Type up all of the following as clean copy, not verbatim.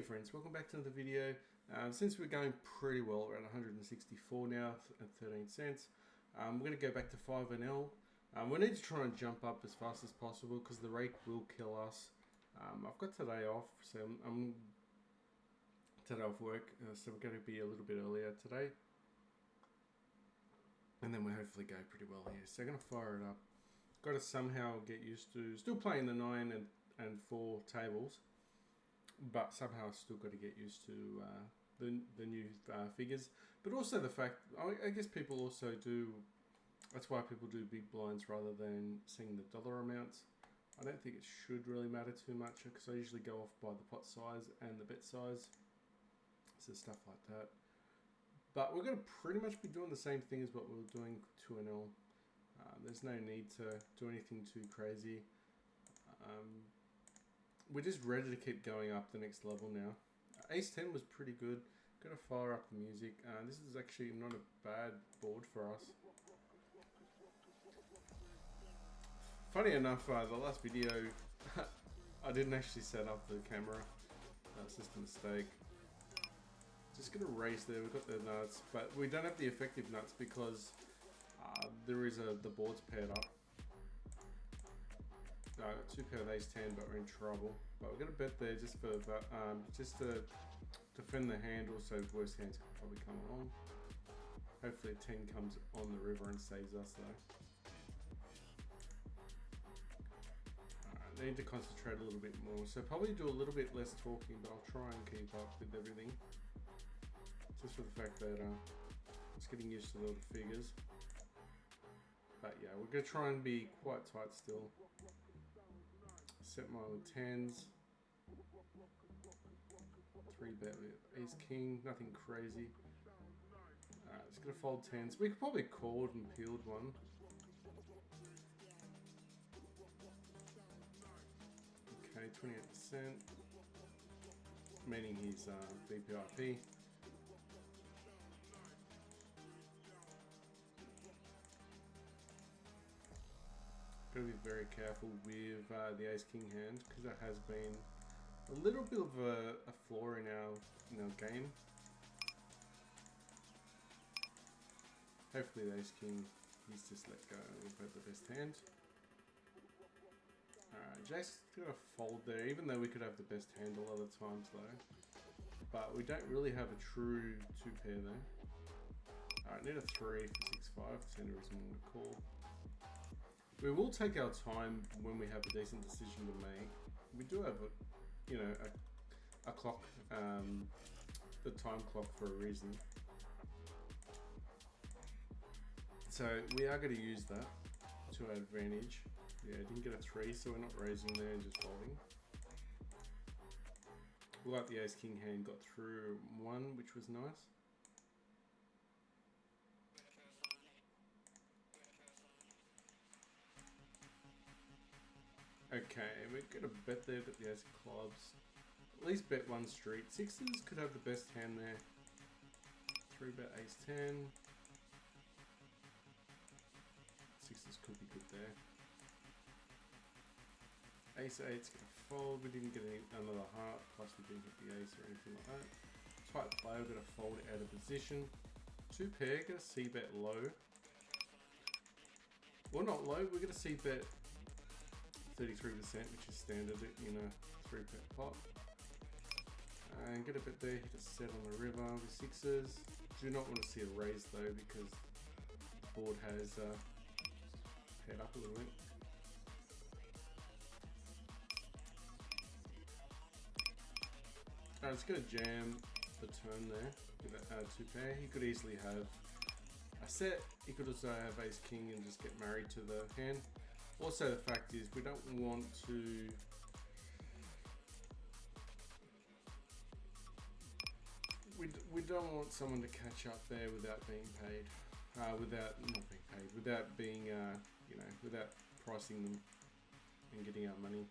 friends, welcome back to another video. Since we're going pretty well, we're at 164 now at 13 cents. We're going to go back to 5NL. We need to try and jump up as fast as possible because the rake will kill us. I've got today off, so I'm today off work, so we're going to be a little bit earlier today. And then we'll hopefully go pretty well here. So I'm going to fire it up. Got to somehow get used to still playing the 9 and 4 tables. But somehow I still got to get used to the new figures. But also the fact, I guess people also do, that's why people do big blinds rather than seeing the dollar amounts. I don't think it should really matter too much because I usually go off by the pot size and the bet size. So stuff like that. But we're going to pretty much be doing the same thing as what we were doing 2NL. There's no need to do anything too crazy. We're just ready to keep going up the next level now. Ace 10 was pretty good. Got to fire up the music. This is actually not a bad board for us. Funny enough, the last video, I didn't actually set up the camera. That's just a mistake. Just going to raise there. We've got the nuts, but we don't have the effective nuts because there is the board's paired up. I got 2 pair of ace 10, but we're in trouble. But we're going to bet there just for just to defend the hand. Also, worst hands could probably come along. Hopefully, a 10 comes on the river and saves us though. Alright, need to concentrate a little bit more. So probably do a little bit less talking, but I'll try and keep up with everything. Just for the fact that I'm just getting used to all the figures. But yeah, we're going to try and be quite tight still. Set my 10s. 3 bet with ace king, nothing crazy. Alright, just gonna fold 10s. We could probably called and peeled one. Okay, 28%. Meaning he's VPIP. Gotta be very careful with the ace king hand because that has been a little bit of a flaw in our game. Hopefully the ace king, he's just let go and we've got the best hand. Alright, Jake's got a fold there, even though we could have the best hand a lot of times though. But we don't really have a true 2 pair there. Alright, need a 3 for 6-5, so any reason to call. We will take our time when we have a decent decision to make. We do have a clock, the time clock for a reason. So we are going to use that to our advantage. Yeah, didn't get a 3, so we're not raising there and just folding. Like the ace king hand got through 1, which was nice. Okay, we're going to bet there, got the ace of clubs. At least bet 1 street. 6s could have the best hand there. 3 bet ace 10. 6s could be good there. Ace 8's going to fold. We didn't get another heart, plus we didn't hit the ace or anything like that. Tight play, we're going to fold out of position. 2 pair, going to c-bet low. Well, not low, we're going to c-bet 33%, which is standard in a 3-bet pot. And get a bit there, hit a set on the river with 6s. Do not want to see a raise though because the board has head up a little bit. Alright, it's going to jam the turn there with a 2 pair. He could easily have a set. He could also have ace king and just get married to the hand. Also, the fact is, we don't want to we don't want someone to catch up there without being paid, without being without pricing them and getting our money.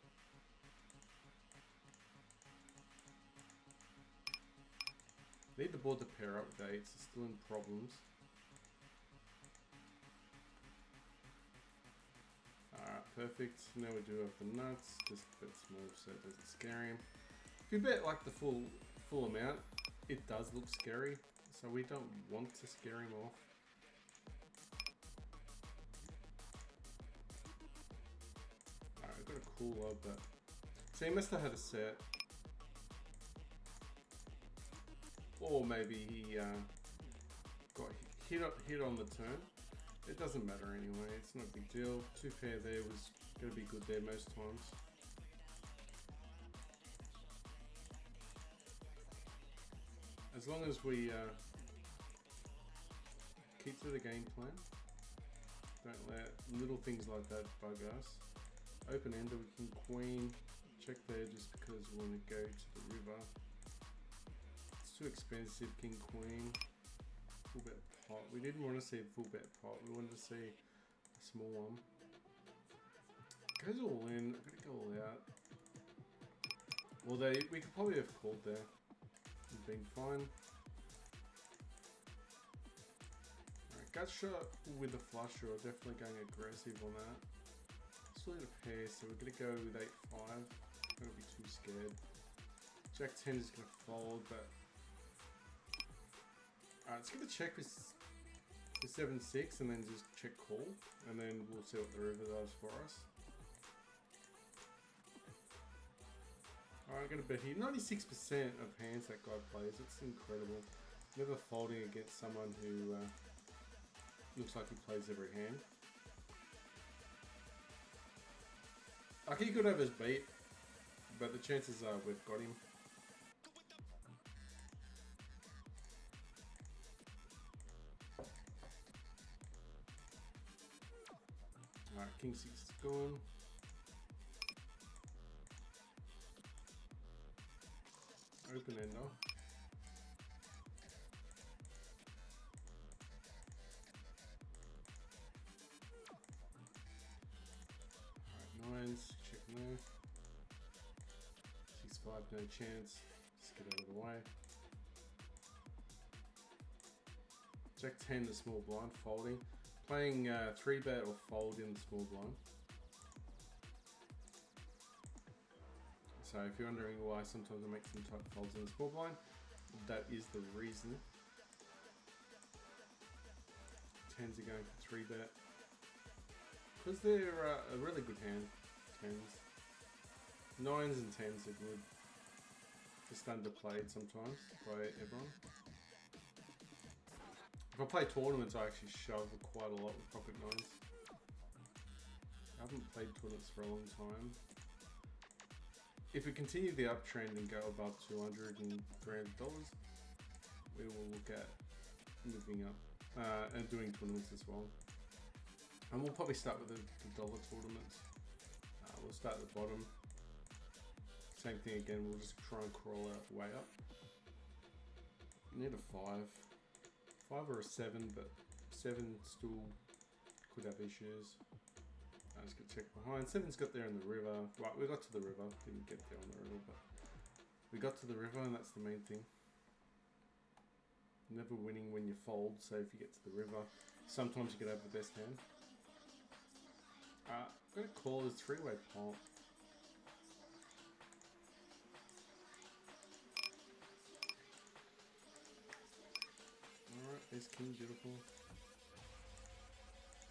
Need the board to pair up with 8s. It's still in problems. Alright, perfect. Now we do have the nuts, just a bit small so it doesn't scare him. If you bet like the full amount, it does look scary, so we don't want to scare him off. Alright, I've got a cooler, but so he must have had a set, or maybe he got hit on the turn. It doesn't matter anyway. It's not a big deal. 2 pair there was going to be good there most times. As long as we keep to the game plan, don't let little things like that bug us. Open ender, we can queen, check there just because we want to go to the river. It's too expensive, king queen, full bet pot. We didn't want to see a full bet pot, we wanted to see a small one. Goes all in, I'm going to go all out. Well, we could probably have called there. Been fine. Alright, gut shot with a flush draw, definitely going aggressive on that. Still need a pair, so we're gonna go with 8-5. Don't be too scared. Jack 10 is gonna fold, but alright, let's get a check with 7-6 and then just check call, and then we'll see what the river does for us. Alright, I'm going to bet here 96% of hands that guy plays. It's incredible. Never folding against someone who looks like he plays every hand. Like, he could have his beat, but the chances are we've got him. Alright, king 6 is gone. Open ender. Alright, 9s, check no. 6-5, no chance. Just get out of the way. Jack 10, the small blind, folding. Playing 3-bet or fold in the small blind. So if you're wondering why sometimes I make some tight folds in the small blind, that is the reason. 10s are going for 3-bet. Because they're a really good hand, 10s. 9s and 10s are good. Just underplayed sometimes by everyone. If I play tournaments, I actually shove quite a lot with pocket 9s. I haven't played tournaments for a long time. If we continue the uptrend and go above $200 and $300, we will look at moving up and doing tournaments as well. And we'll probably start with the dollar tournaments. We'll start at the bottom. Same thing again, we'll just try and crawl our way up. Need a 5. 5 or a 7, but 7 still could have issues. Let's get checked behind. 7's got there in the river. Right, we got to the river. Didn't get there on the river, but we got to the river, and that's the main thing. Never winning when you fold, so if you get to the river, sometimes you can have the best hand. I'm going to call this 3-way pot. Alright, ace king, beautiful.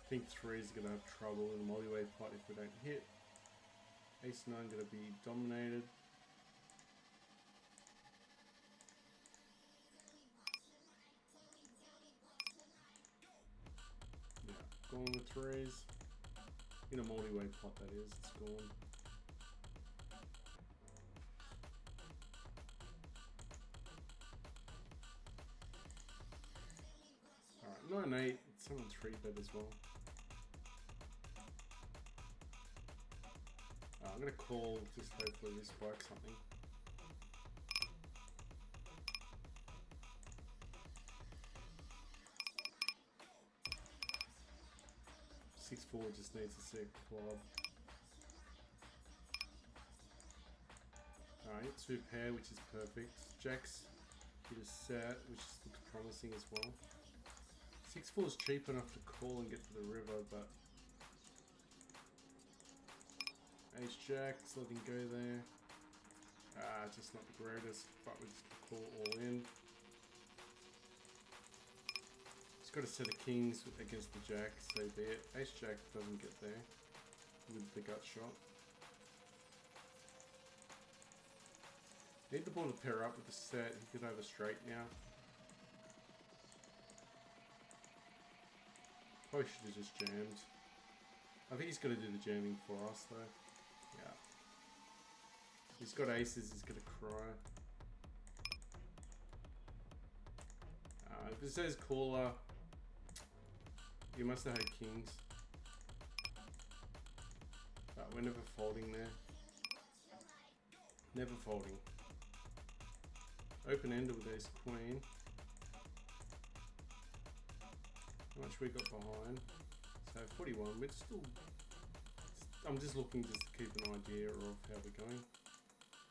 I think 3 is going to have trouble in the multi-way pot if we don't hit. Ace 9 going to be dominated. Yeah, gone with 3s. In a multi-way pot, that is, it's gone. Alright, 9-8, someone 3-bet as well. I'm going to call, just hopefully this spikes something. Six four just needs a sick club. Alright, 2 pair, which is perfect. Jacks hit a set, which looks promising as well. 6-4 is cheap enough to call and get to the river, but Ace Jack, so let him go there. Just not the greatest, but we just call all in. He's got a set of kings against the jack, so the ace jack doesn't get there with the gut shot. Need the ball to pair up with the set. He could over straight now. Probably should have just jammed. I think he's got to do the jamming for us though. Yeah. He's got aces, he's gonna cry. If it says caller, you must have had kings. But we're never folding there. Never folding. Open-ended with ace queen. How much we got behind? So 41, we're still... I'm just looking just to keep an idea of how we're going.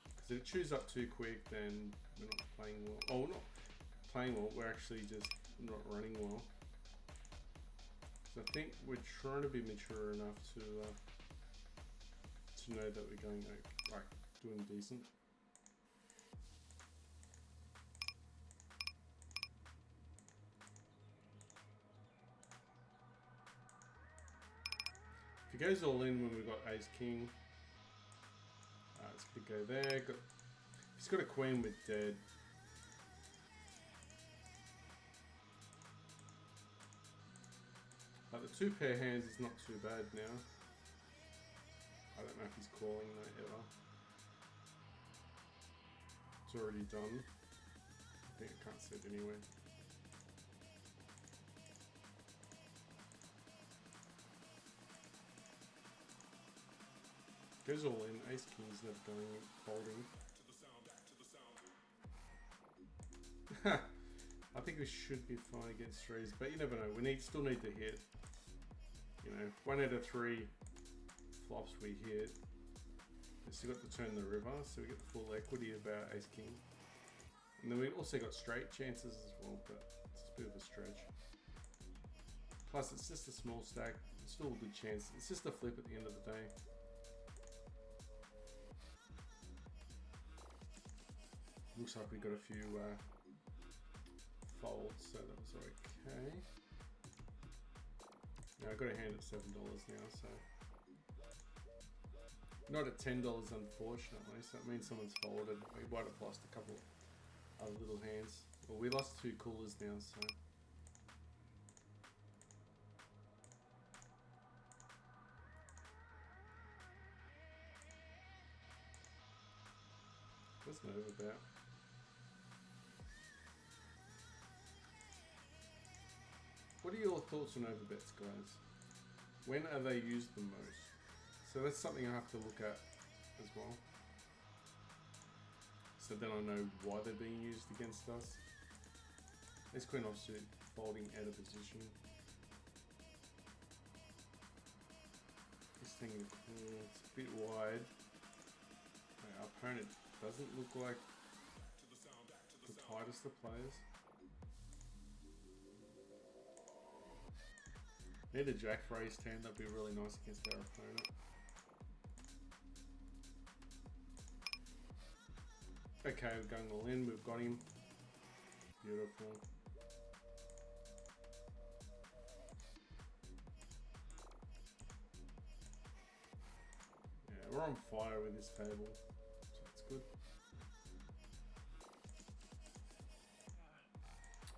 Because if it chews up too quick, then we're not playing well. Oh, we're not playing well, we're actually just not running well. So I think we're trying to be mature enough to know that we're going like doing decent. If he goes all in when we've got ace king, it's gonna go there. He's got a queen with dead. The two pair hands is not too bad now. I don't know if he's calling though ever. It's already done. I think I can't see it anyway. Goes all in, ace king's never going folding. I think we should be fine against threes, but you never know. We still need to hit. You know, 1 out of 3 flops we hit. We still got to turn the river, so we get the full equity of our ace king. And then we also got straight chances as well, but it's a bit of a stretch. Plus, it's just a small stack. It's still a good chance. It's just a flip at the end of the day. Looks like we got a few folds, so that was okay. Now I got a hand at $7 now, so not at $10 unfortunately. So that means someone's folded. We might have lost a couple of little hands. Well, we lost 2 coolers now, so. What's Nova about? What are your thoughts on overbets, guys? When are they used the most? So that's something I have to look at as well. So then I know why they're being used against us. Ace queen offsuit, folding out of position. This thing, it's a bit wide. Our opponent doesn't look like the tightest of players. Need a jack for ace 10, that'd be really nice against our opponent. Okay, we're going all in, we've got him. Beautiful. Yeah, we're on fire with this table, so that's good.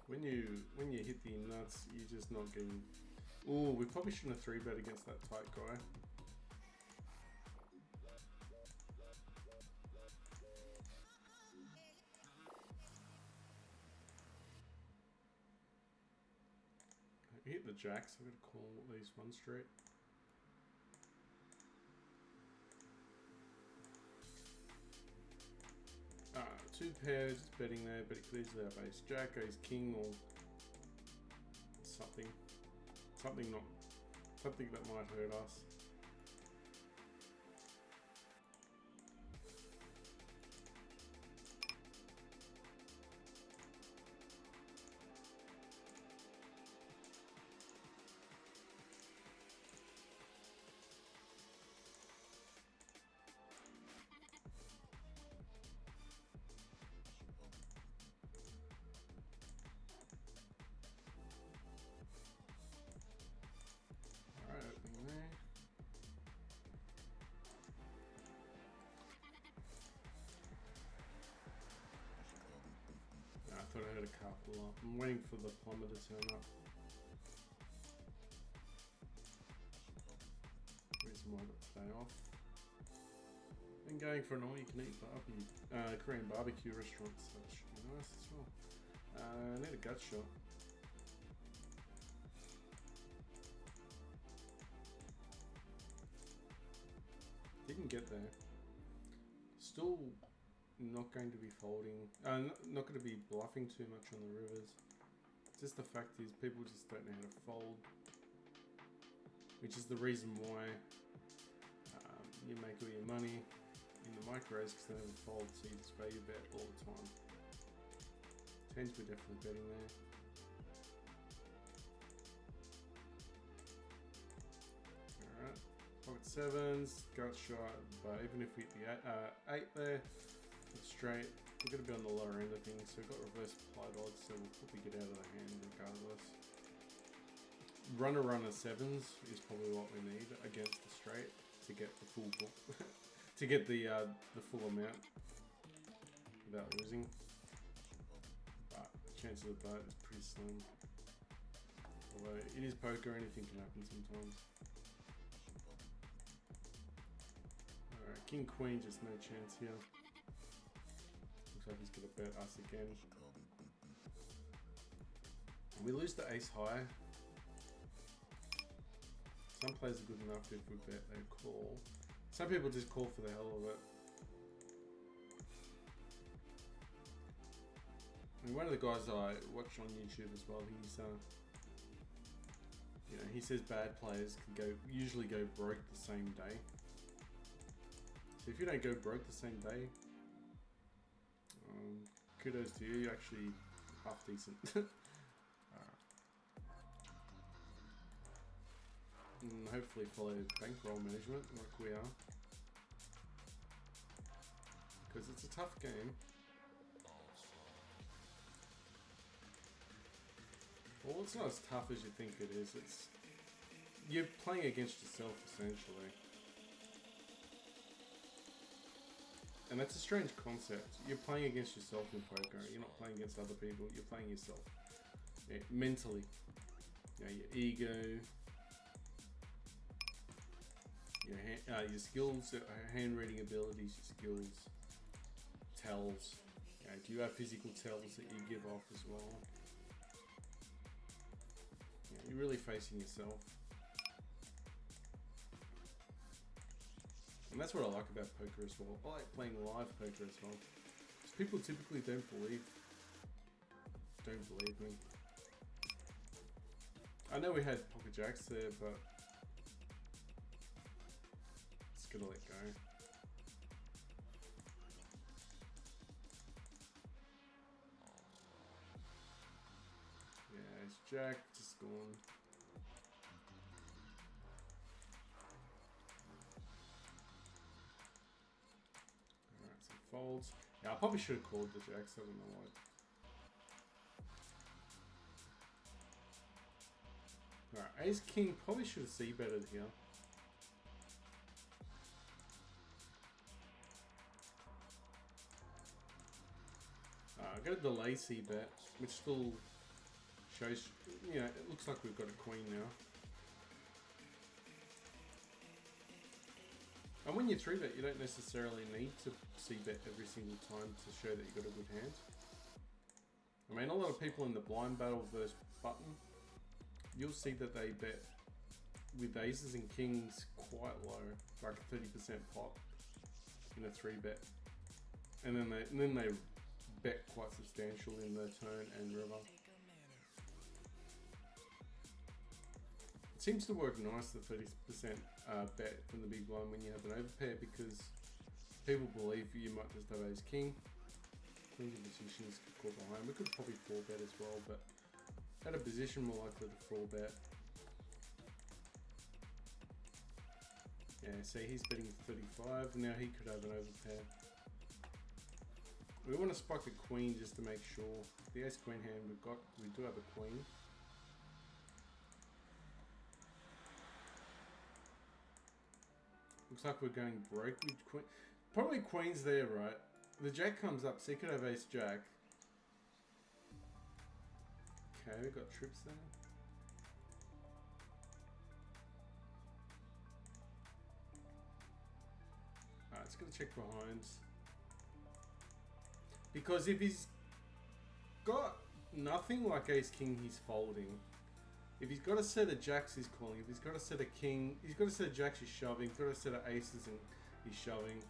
When you hit the nuts, you're just not getting. Ooh, we probably shouldn't have 3-bet against that tight guy. I hit the jacks, I'm gonna call these one straight. Two pairs, just betting there, but it could easily have ace jack, ace king, or something. Something that might hurt us. I heard a car pull up. I'm waiting for the plumber to turn up. Reason why I got today off. And going for an all-you-can-eat Korean barbecue restaurant, so that should be nice as well. I need a gut shot. Didn't get there. Still not going to be folding. Not going to be bluffing too much on the rivers. Just the fact is, people just don't know how to fold, which is the reason why you make all your money in the micros, because they never fold, so you just value bet all the time. Tens we're definitely betting there. Alright, pocket sevens, gut shot, but even if we hit the 8 there, it's straight, we're going to be on the lower end of things, so we've got reverse applied odds, so we'll probably get out of the hand regardless. Runner sevens is probably what we need against the straight to get the full book. To get the full amount without losing, but the chance of the butt is pretty slim. Although it is poker, anything can happen sometimes. Alright, king queen, just no chance here. Looks like he's gonna bet us again. We lose the ace high. Some players are good enough if we bet they call. Some people just call for the hell of it. I mean, one of the guys I watch on YouTube as well, he's you know, he says bad players can usually go broke the same day. So if you don't go broke the same day, kudos to you. You're actually half decent. And hopefully follow bankroll management like we are, because it's a tough game. Well, it's not as tough as you think it is. You're playing against yourself essentially, and that's a strange concept. You're playing against yourself in poker. You're not playing against other people. You're playing yourself, mentally. You know, your ego. Your skills, hand reading abilities, your skills, tells. Do you have physical tells that you give off as well? You're really facing yourself. And that's what I like about poker as well. I like playing live poker as well. Because people typically don't believe me. I know we had pocket jacks there, but gonna let go. Yeah, it's jack just gone. Alright, some folds. Yeah, I probably should have called the jacks, I don't know why. Alright, ace king probably should have c-betted here. I got a delay c-bet, which still shows, you know, it looks like we've got a queen now. And when you 3-bet, you don't necessarily need to c-bet every single time to show that you've got a good hand. I mean, a lot of people in the blind battle versus button, you'll see that they bet with aces and kings quite low, like 30% pot in a 3-bet. And then they bet quite substantial in the turn and river. It seems to work nice, the 30% bet from the big blind when you have an overpair, because people believe you might just have ace king. Queens and positions could call behind. We could probably 4-bet as well, but at a position more likely to 4-bet. Yeah, see, he's betting 35. Now he could have an overpair. We want to spike a queen just to make sure. The ace queen hand we do have a queen. Looks like we're going broke with queen. Probably queen's there, right? The jack comes up, so he could have ace jack. Okay, we got trips there. Alright, it's gonna check behinds. Because if he's got nothing like ace king, he's folding. If he's got a set of jacks, he's calling. If he's got a set of king, he's got a set of jacks, he's shoving. He's got a set of aces and he's shoving.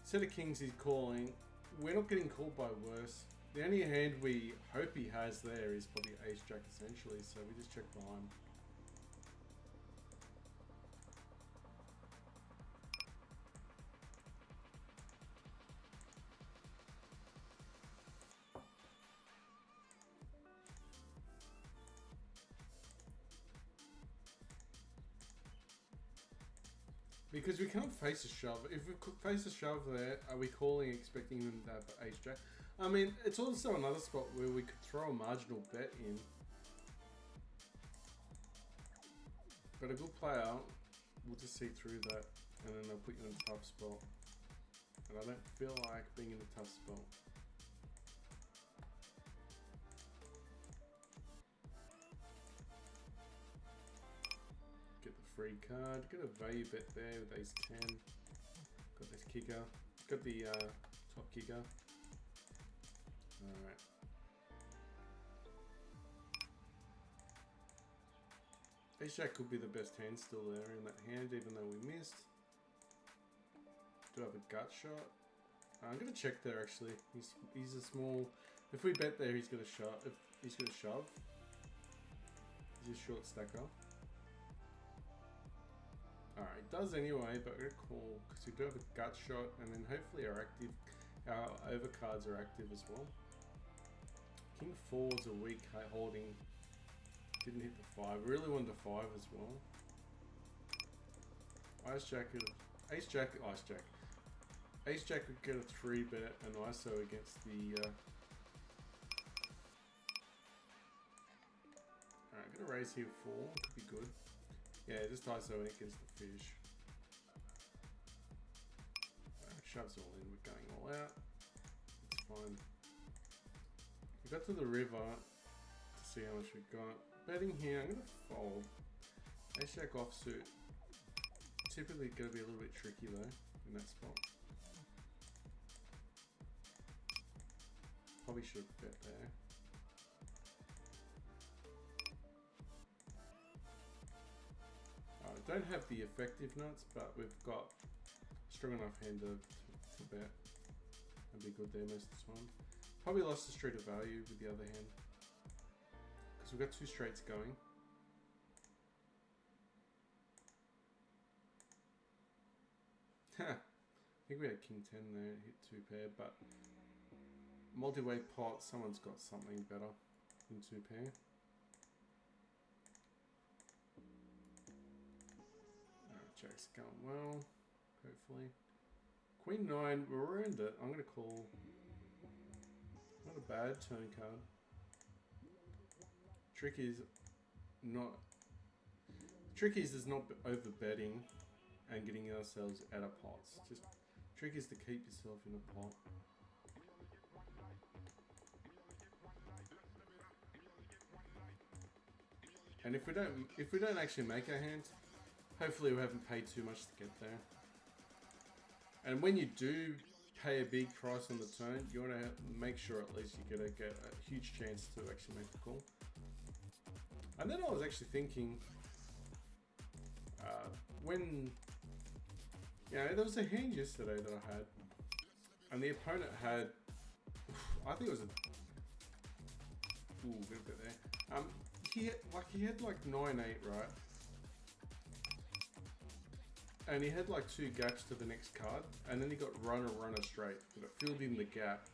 Set of kings, he's calling. We're not getting called by worse. The only hand we hope he has there is probably ace jack essentially, so we just check behind. Because we can't face a shove. If we face a shove there, are we calling expecting him to have ace jack? I mean, it's also another spot where we could throw a marginal bet in. But a good player will just see through that and then they'll put you in a tough spot. And I don't feel like being in a tough spot. Free card, got a value bet there with ace 10. Got this kicker, got the top kicker. Alright. Ace jack could be the best hand still there in that hand, even though we missed. Do I have a gut shot? I'm gonna check there actually. He's a small. If we bet there, he's gonna shove. If he's gonna shove, he's a short stacker. Alright, it does anyway, but we're gonna call because we do have a gut shot, and then hopefully our overcards are active as well. King 4 is a weak holding. Didn't hit the 5. Really wanted the 5 as well. Ice jack, ace jack, ice jack. Ace jack would get a 3 bet and ISO against the. Alright, gonna raise here 4. Could be good. Yeah, just ISO against the fish. Shoves all in, we're going all out. It's fine. We got to the river to see how much we got. Betting here, I'm gonna fold. Ace jack offsuit. Typically gonna be a little bit tricky though in that spot. Probably should have bet there. Don't have the effective nuts, but we've got strong enough hand to bet and be good there most of the time. Probably lost the street of value with the other hand because we've got 2 straights going. I think we had king 10 there, hit 2 pair, but multi-way pot, someone's got something better than 2 pair. Jack's going well, hopefully. Queen 9, we ruined it. I'm gonna call. Not a bad turn card. Trick is not over betting and getting ourselves out of pots. Just trick is to keep yourself in a pot. And if we don't actually make our hand, hopefully we haven't paid too much to get there. And when you do pay a big price on the turn, you want to make sure at least you're going to get a huge chance to actually make the call. And then I was actually thinking, there was a hand yesterday that I had, and the opponent had, I think it was a, bit of it there. He had like 9-8, right? And he had like 2 gaps to the next card, and then he got runner straight, but it filled in the gap,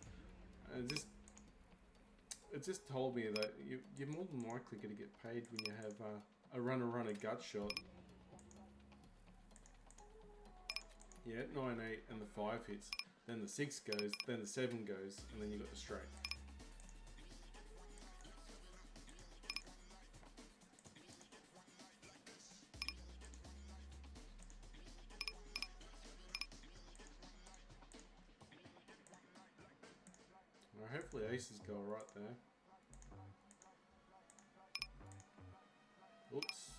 and it just told me that you're more than likely going to get paid when you have a runner gut shot. Yeah, 9-8 and the 5 hits, then the 6 goes, then the 7 goes, and then you got the straight. Hopefully aces go right there. Oops.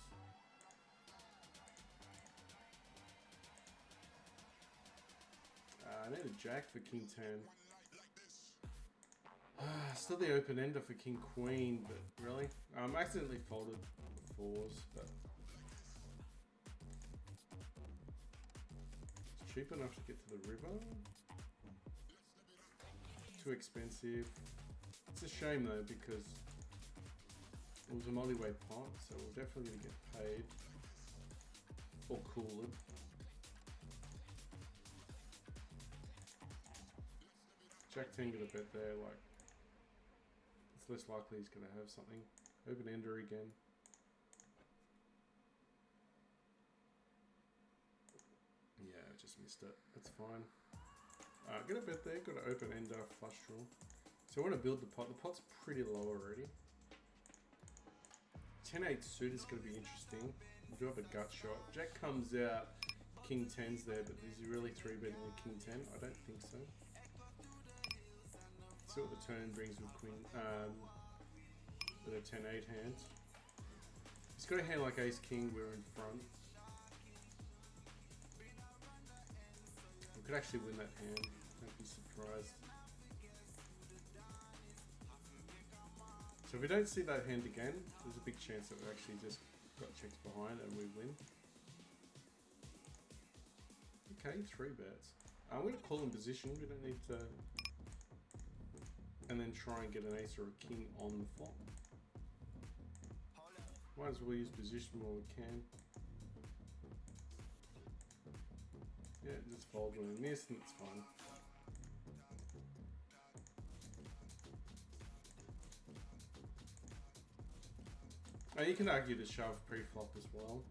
I need a jack for king 10. Still the open ender for king queen, but really? Accidentally folded the fours, but it's cheap enough to get to the river. Too expensive. It's a shame though, because it was a multi-way pot, so we're definitely gonna get paid or cooled. Jack 10 got a bet there, like it's less likely he's gonna have something. Open ender again. Yeah, I just missed it. That's fine. Got a bet there, got an open ender flush draw. So I want to build the pot. The pot's pretty low already. 10-8 suit is going to be interesting. We do have a gut shot. Jack comes out, king 10's there, but is he really 3-betting with king 10? I don't think so. See what the turn brings with queen, with a 10-8 hand. He's got a hand like ace king, we're in front. We could actually win that hand, don't be surprised. So if we don't see that hand again, there's a big chance that we actually just got checks behind and we win. Okay, 3 bets. I'm going to call in position, we don't need to... And then try and get an ace or a king on the flop. Might as well use position while we can. Yeah, just fold when we miss and it's fine. Oh, you can argue to shove pre-flop as well.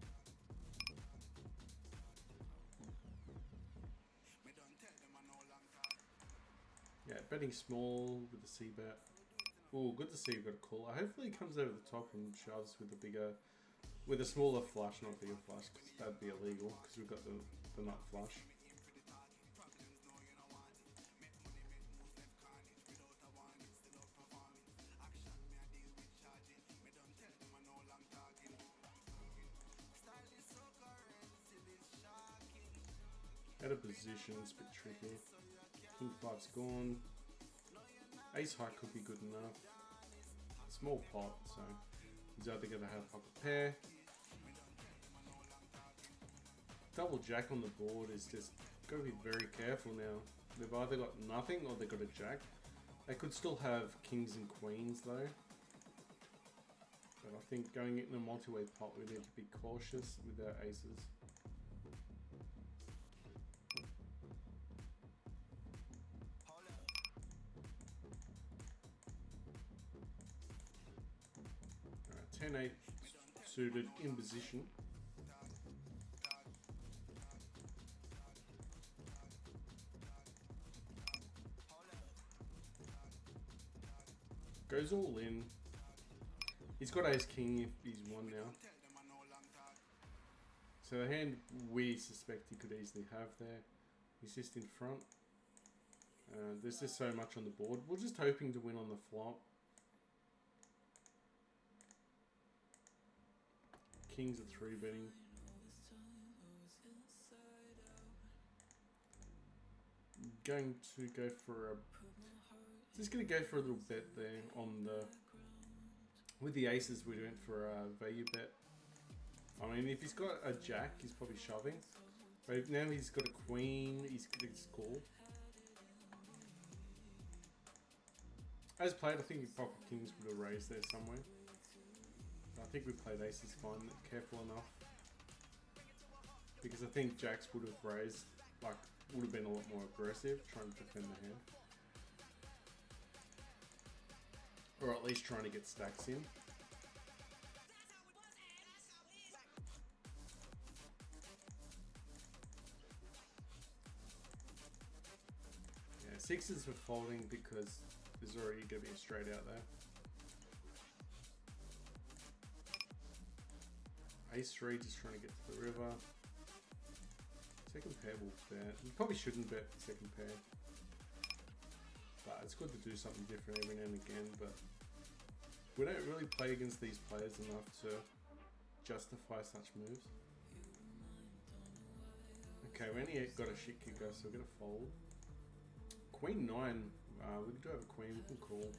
Yeah, betting small with the C-bet. Oh, good to see you've got a call. Hopefully he comes over the top and shoves with a bigger, with a smaller flush, not bigger flush, because that'd be illegal, because we've got the nut flush. Out of position, it's a bit tricky. King 5's gone. Ace high could be good enough. Small pot, so he's either going to have pocket pair. Double jack on the board is just got to be very careful now. They've either got nothing or they've got a jack. They could still have kings and queens though. But I think going in a multi-way pot, we need to be cautious with our aces. Alright, 10-8 suited in position. Goes all in. He's got ace king if he's won now. So the hand we suspect he could easily have there. He's just in front. There's just so much on the board. We're just hoping to win on the flop. Kings are 3-betting. Going to go for a... Just going to go for a little bet there on the... With the aces, we went for a value bet. I mean, if he's got a jack, he's probably shoving. But now he's got a queen, he's going to call. As played, I think pocket kings would have raised there somewhere. I think we played aces fine, careful enough. Because I think jacks would have raised, like, would have been a lot more aggressive, trying to defend the hand. Or at least trying to get stacks in. Yeah, sixes for folding because there's already going to be a straight out there. Ace 3 just trying to get to the river. Second pair will bet. We probably shouldn't bet second pair. But it's good to do something different every now and again. But we don't really play against these players enough to justify such moves. Okay, we only got a shit kicker, so we're gonna fold. Queen 9, we do have a queen, we can call.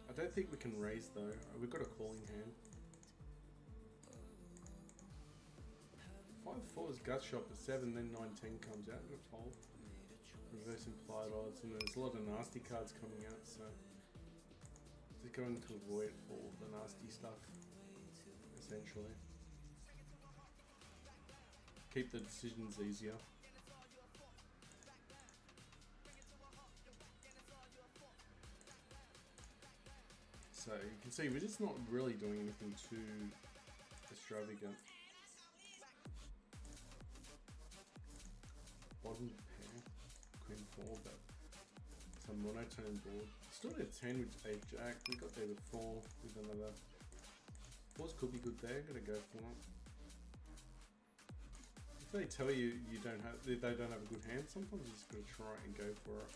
I don't think we can raise though, we've got a calling hand. 5-4 is gut shot, but 7, then 9-10 comes out, I'm gonna fold. Reverse implied odds, and there's a lot of nasty cards coming out, so just going to avoid all the nasty stuff, essentially. Keep the decisions easier. So you can see we're just not really doing anything too extravagant. Bottom pair, queen 4, but some monotone board. Still at 10 with 8 jack. We got there before with another. 4s could be good there. Gonna go for it. If they tell you they don't have a good hand, sometimes you just gotta try and go for it.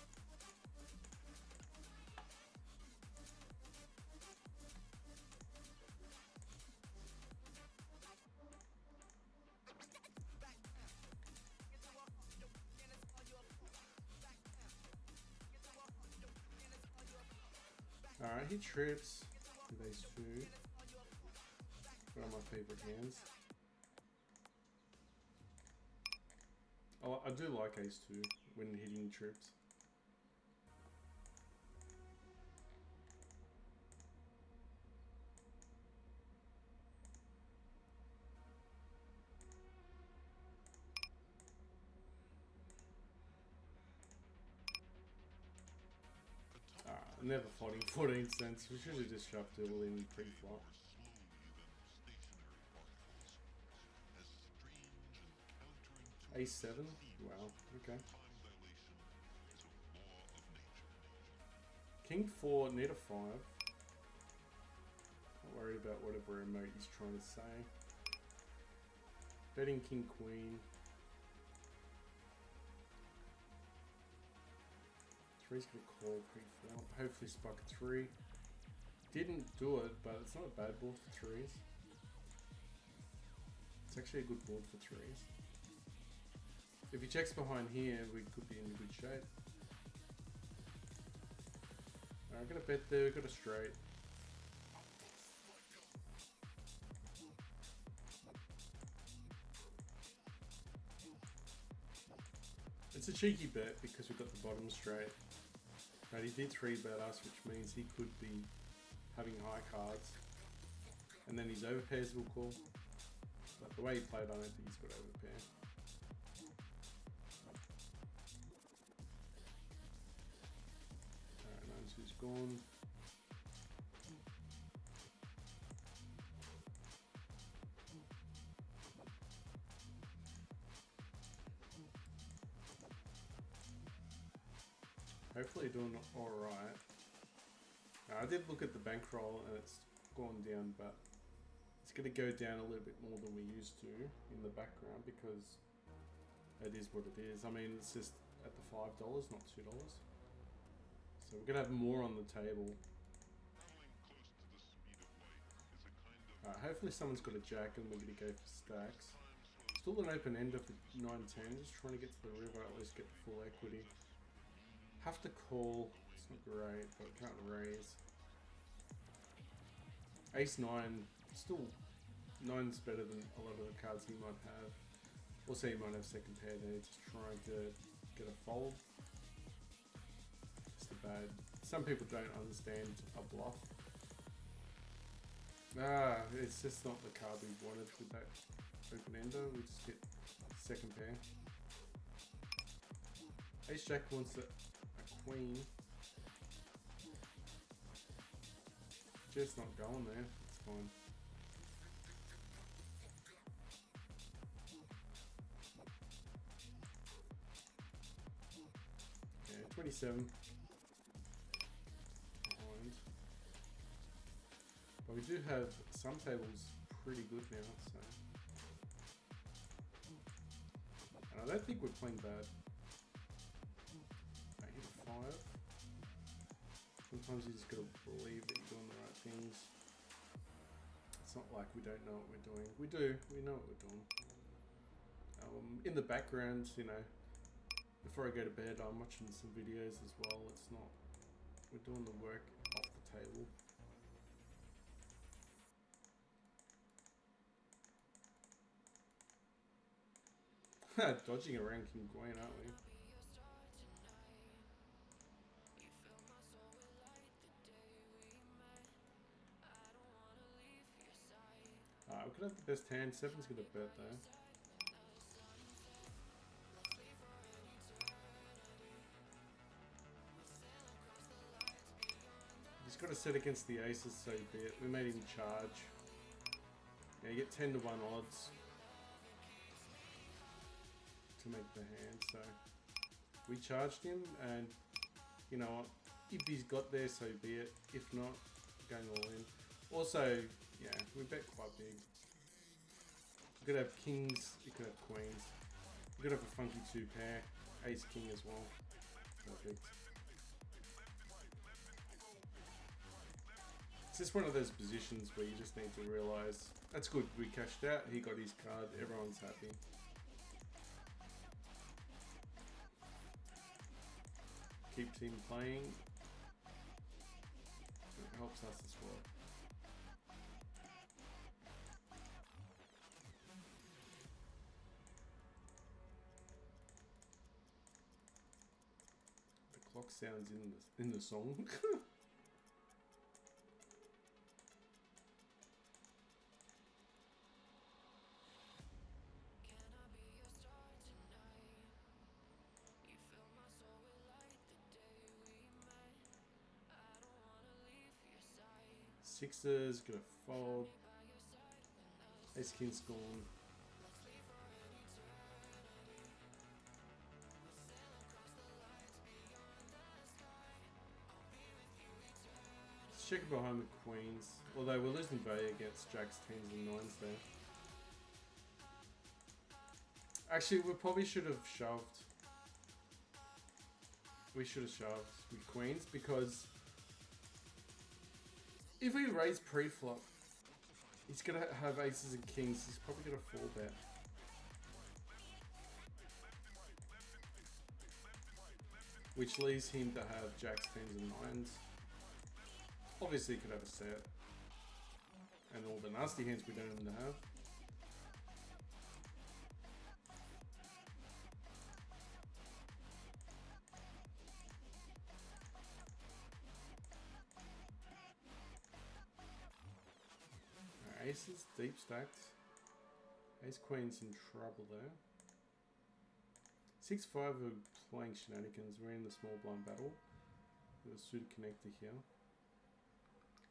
Alright, he trips with ace 2. One of my favourite hands. Oh, I do like ace 2 when hitting trips. Never fighting 14 cents. We should have just shoved it all in pre-flop. A7? Wow, okay. King 4, need a 5. Not worried about whatever emote he's trying to say. Betting King Queen. 3's gonna call pre-flop. Hopefully spike a 3. Didn't do it, but it's not a bad board for 3s. It's actually a good board for 3s. If he checks behind here, we could be in good shape. Alright, got a bet there, got a straight. It's a cheeky bet because we got the bottom straight. But he did 3-bet us, which means he could be having high cards. And then his overpairs will call. But the way he played, I don't think he's got overpair. Alright, 9-2's gone. Hopefully doing alright. I did look at the bankroll and it's gone down, but it's going to go down a little bit more than we used to in the background because it is what it is. I mean, it's just at the $5, not $2. So we're going to have more on the table. Hopefully someone's got a jack and we're going to go for stacks. Still an open ender for 9-10, just trying to get to the river, at least get the full equity. Have to call, it's not great, but can't raise. Ace 9, still 9's better than a lot of the cards he might have. Also he might have second pair there, just trying to get a fold. Just a bad, some people don't understand a bluff. It's just not the card we wanted with that open ender, we just hit second pair. Ace Jack wants a queen. Just not going there, it's fine. Yeah, 27. Behind. But we do have some tables pretty good now, so. And I don't think we're playing bad. I hit a 5. Sometimes you just gotta believe that you're doing the right things. It's not like we don't know what we're doing. We do. We know what we're doing. In the background, you know, before I go to bed, I'm watching some videos as well. It's not... We're doing the work off the table. Dodging around King Queen, aren't we? We could have the best hand. Seven's got a bet though. He's got a set against the aces, so be it. We made him charge. Yeah, you get 10 to 1 odds to make the hand, so we charged him, and you know what? If he's got there, so be it. If not, going all in. Also, yeah, we bet quite big. You could have kings, you could have queens. You could have a funky 2 pair, ace king as well. Perfect. It's just one of those positions where you just need to realise, that's good, we cashed out, he got his card, everyone's happy. Keeps him playing. It helps us as well. The clock sounds in the song. Sixes, gonna fold. Ace king's gone. Let's check it behind the queens. Although we're losing value against jacks, tens, and nines there. Actually, we probably should have shoved. We should have shoved with queens because if we raise pre-flop, he's going to have aces and kings. He's probably going to 4-bet. Which leaves him to have jacks, tens and nines. Obviously he could have a set. And all the nasty hands we don't want him to have. Aces, deep stacked. Ace queen's in trouble there. 6-5 are playing shenanigans. We're in the small blind battle. With a suited connector here.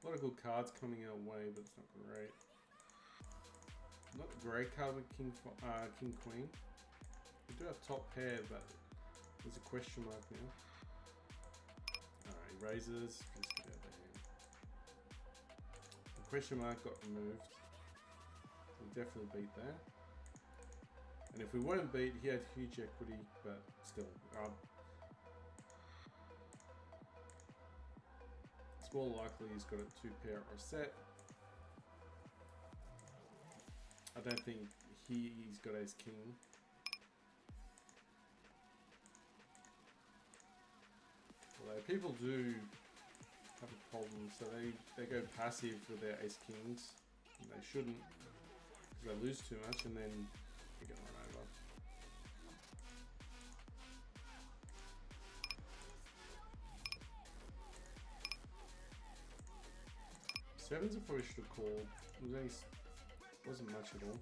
A lot of good cards coming our way, but it's not great. Not a great card with king queen. We do have top pair, but there's a question mark now. Alright, he raises. Let's get out of here. The question mark got removed. We'll definitely beat that. And if we weren't beat, he had huge equity, but still. It's more likely he's got a 2-pair or a set. I don't think he's got ace king. Although people do have a problem, so they go passive with their ace kings. And they shouldn't, because they lose too much and then they get run over. Sevens I probably should have called. Wasn't much at all.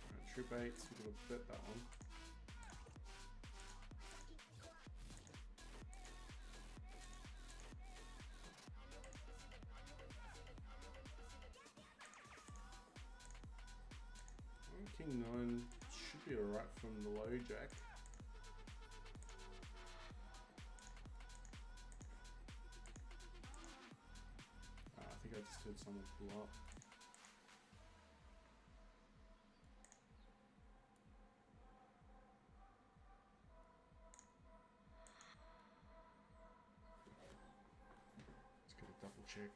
Alright, trip eights, we're gonna bet that one. King 9 should be alright from the low jack. I think I just heard someone pull up. Let's get a double check.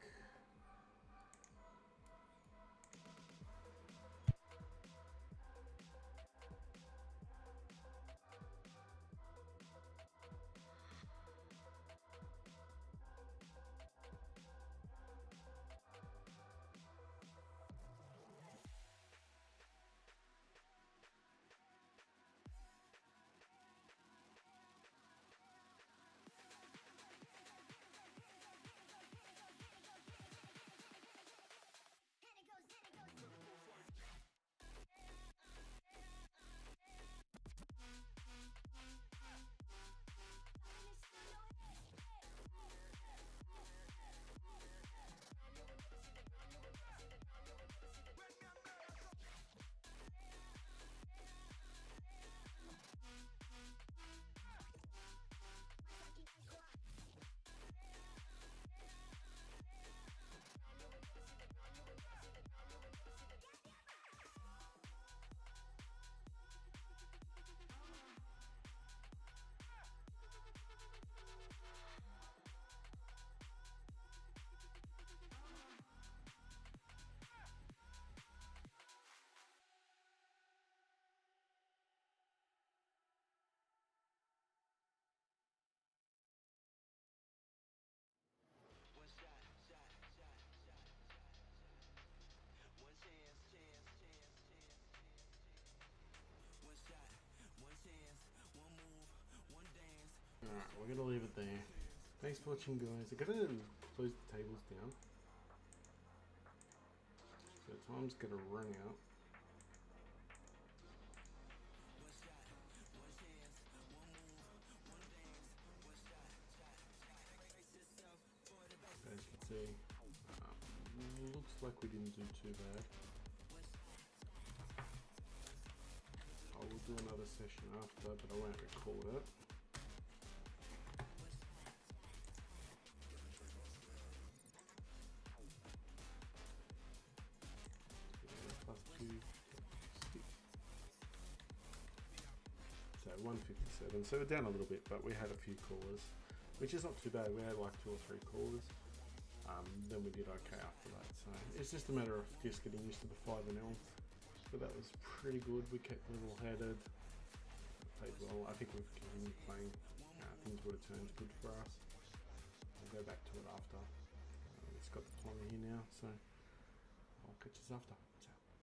we're gonna leave it there. Thanks for watching, guys. I'm gonna close the tables down. So time's gonna run out. As you can see, looks like we didn't do too bad. I will do another session after, but I won't record it. So 157, so we're down a little bit, but we had a few callers, which is not too bad. We had like 2 or 3 callers, then we did okay after that. So it's just a matter of just getting used to the 5-0, but that was pretty good. We kept level-headed, played well. I think we've continued playing. Things would have turned good for us. I'll go back to it after. It's got the timer here now, so I'll catch us after.